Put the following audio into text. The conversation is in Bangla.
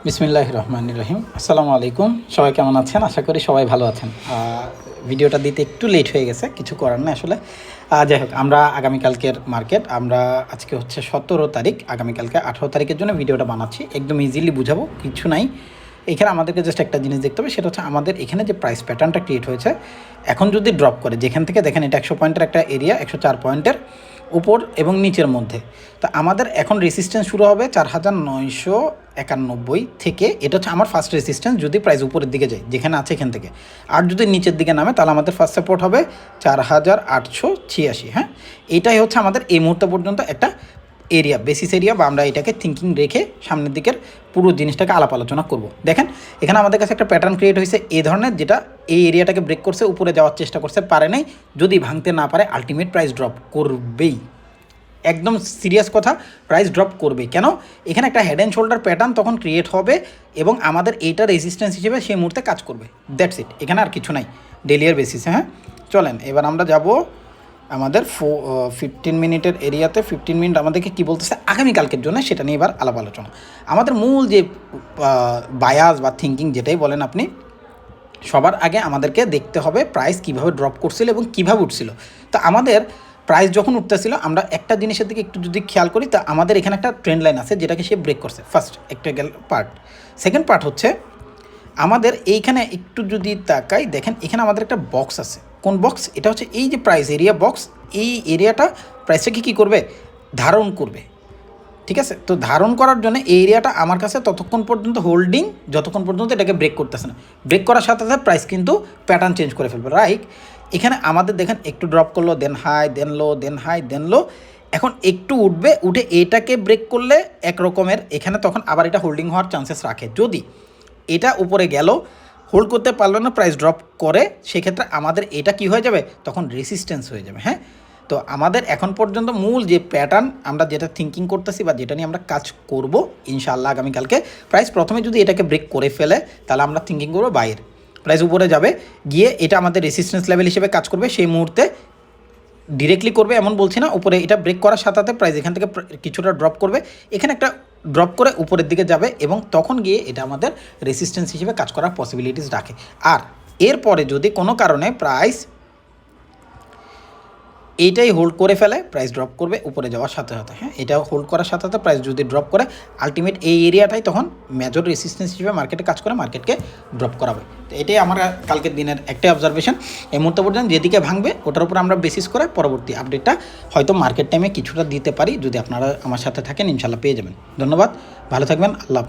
বিসমিল্লাহির রহমানির রহিম। আসসালামু আলাইকুম। সবাই কেমন আছেন? আশা করি সবাই ভালো আছেন। ভিডিওটা দিতে একটু লেট হয়ে গেছে, কিছু করার না আসলে। যাই হোক, আমরা আগামীকালকের মার্কেট, আমরা আজকে হচ্ছে 17 তারিখ, আগামীকালকে 18 তারিখের জন্য ভিডিওটা বানাচ্ছি। একদম ইজিলি বুঝাবো, কিছু নাই। এখানে আমাদেরকে জাস্ট একটা জিনিস দেখতে হবে, সেটা হচ্ছে আমাদের এখানে যে প্রাইস প্যাটার্নটা ক্রিয়েট হয়েছে, এখন যদি ড্রপ করে, যেখান থেকে দেখেন এটা 100 পয়েন্টের একটা এরিয়া, 104 পয়েন্টের উপর এবং নিচের মধ্যে। তা আমাদের এখন রেসিস্ট্যান্স শুরু হবে 4991 থেকে। এটা হচ্ছে আমার ফার্স্ট রেসিস্ট্যান্স, যদি প্রাইস উপরের দিকে যায় যেখানে আছে এখান থেকে। আর যদি নিচের দিকে নামে তাহলে আমাদের ফার্স্ট সাপোর্ট হবে 4886। হ্যাঁ, এটাই হচ্ছে আমাদের এই মুহূর্ত পর্যন্ত একটা এরিয়া, বেসিস এরিয়া, বা আমরা এটাকে থিঙ্কিং রেখে সামনের দিকের পুরো জিনিসটাকে আলাপ আলোচনা করব। দেখেন এখানে আমাদের কাছে একটা প্যাটার্ন ক্রিয়েট হয়েছে এই ধরনের, যেটা এই এরিয়াটাকে ব্রেক করছে, উপরে যাওয়ার চেষ্টা করছে, পারে নাই। যদি ভাঙতে না পারে আলটিমেট প্রাইস ড্রপ করবেই, একদম সিরিয়াস কথা, প্রাইস ড্রপ করবে। কেন? এখানে একটা হেড অ্যান্ড শোল্ডার প্যাটার্ন তখন ক্রিয়েট হবে এবং আমাদের এইটা রেজিস্ট্যান্স হিসেবে সেই মুহূর্তে কাজ করবে। দ্যাটস ইট, এখানে আর কিছু নাই ডেলিয়ার বেসিসে। হ্যাঁ, চলেন এবার আমরা যাব আমাদের 15 মিনিটের এরিয়াতে। 15 মিনিট আমাদেরকে কী বলতেছে আগামীকালকের জন্য, সেটা নিয়ে এবার আলাপ আলোচনা। আমাদের মূল যে বায়াস বা থিঙ্কিং, যেটাই বলেন আপনি, সবার আগে আমাদেরকে দেখতে হবে প্রাইস কীভাবে ড্রপ করছিল এবং কীভাবে উঠছিল। তো আমাদের প্রাইস যখন উঠতেছিল, আমরা একটা জিনিসের দিকে একটু যদি খেয়াল করি, তা আমাদের এখানে একটা ট্রেন্ড লাইন আছে যেটাকে সে ব্রেক করছে। ফার্স্ট একটা গেল পার্ট। সেকেন্ড পার্ট হচ্ছে আমাদের এইখানে একটু যদি তাকাই, দেখেন এখানে আমাদের একটা বক্স আছে। কোন বক্স? এটা হচ্ছে এই যে প্রাইস এরিয়া বক্স। এই এরিয়াটা প্রাইসটাকে কী করবে? ধারণ করবে। ঠিক আছে, তো ধারণ করার জন্য এই এরিয়াটা আমার কাছে ততক্ষণ পর্যন্ত হোল্ডিং, যতক্ষণ পর্যন্ত এটাকে ব্রেক করতেছে না। ব্রেক করার সাথে সাথে প্রাইস কিন্তু প্যাটার্ন চেঞ্জ করে ফেলবে, রাইট? এখানে আমাদের দেখেন একটু ড্রপ করলো, দেন হাই, দেন লো, দেন হাই, দেন লো। এখন একটু উঠবে, উঠে এটাকে ব্রেক করলে এক রকমের, এখানে তখন আবার এটা হোল্ডিং হওয়ার চান্সেস রাখে। যদি এটা উপরে গেল, হোল্ড করতে পারলো না, প্রাইস ড্রপ করে, সেক্ষেত্রে আমাদের এটা কি হয়ে যাবে? তখন রেসিস্ট্যান্স হয়ে যাবে। হ্যাঁ, তো আমাদের এখন পর্যন্ত মূল যে প্যাটার্ন, আমরা যেটা থিঙ্কিং করতেছি বা যেটা নিয়ে আমরা কাজ করব ইনশাআল্লাহ আগামীকালকে, প্রাইস প্রথমে যদি এটাকে ব্রেক করে ফেলে, তাহলে আমরা থিঙ্কিং করবো বাইয়ের। প্রাইস উপরে যাবে, গিয়ে এটা আমাদের রেসিস্ট্যান্স লেভেল হিসেবে কাজ করবে। সেই মুহূর্তে ডিরেক্টলি করবে এমন বলছি না, উপরে এটা ব্রেক করার সাথে সাথে প্রাইস এখান থেকে কিছুটা ড্রপ করবে, এখানে একটা ড্রপ করে উপরের দিকে যাবে এবং তখন গিয়ে এটা আমাদের রেসিস্ট্যান্স হিসেবে কাজ করার পসিবিলিটিস রাখে। আর এরপরে যদি কোনো কারণে প্রাইস এইটাই হোল্ড করে ফেলে, প্রাইস ড্রপ করবে উপরে যাওয়ার সাথে সাথে। হ্যাঁ, এটা হোল্ড করার সাথে সাথে প্রাইস যদি ড্রপ করে, আলটিমেট এই এরিয়াটাই তখন মেজর রেসিস্ট্যান্স হিসেবে মার্কেটে কাজ করে, মার্কেটকে ড্রপ করাবে। তো এটাই আমার কালকের দিনের একটাই অবজারভেশন। এই মুহূর্তে পর্যন্ত যেদিকে ভাঙবে ওটার উপর আমরা বেসিস করে পরবর্তী আপডেটটা হয়তো মার্কেট টাইমে কিছুটা দিতে পারি। যদি আপনারা আমার সাথে থাকেন ইনশাল্লাহ পেয়ে যাবেন। ধন্যবাদ, ভালো থাকবেন, আল্লাহ।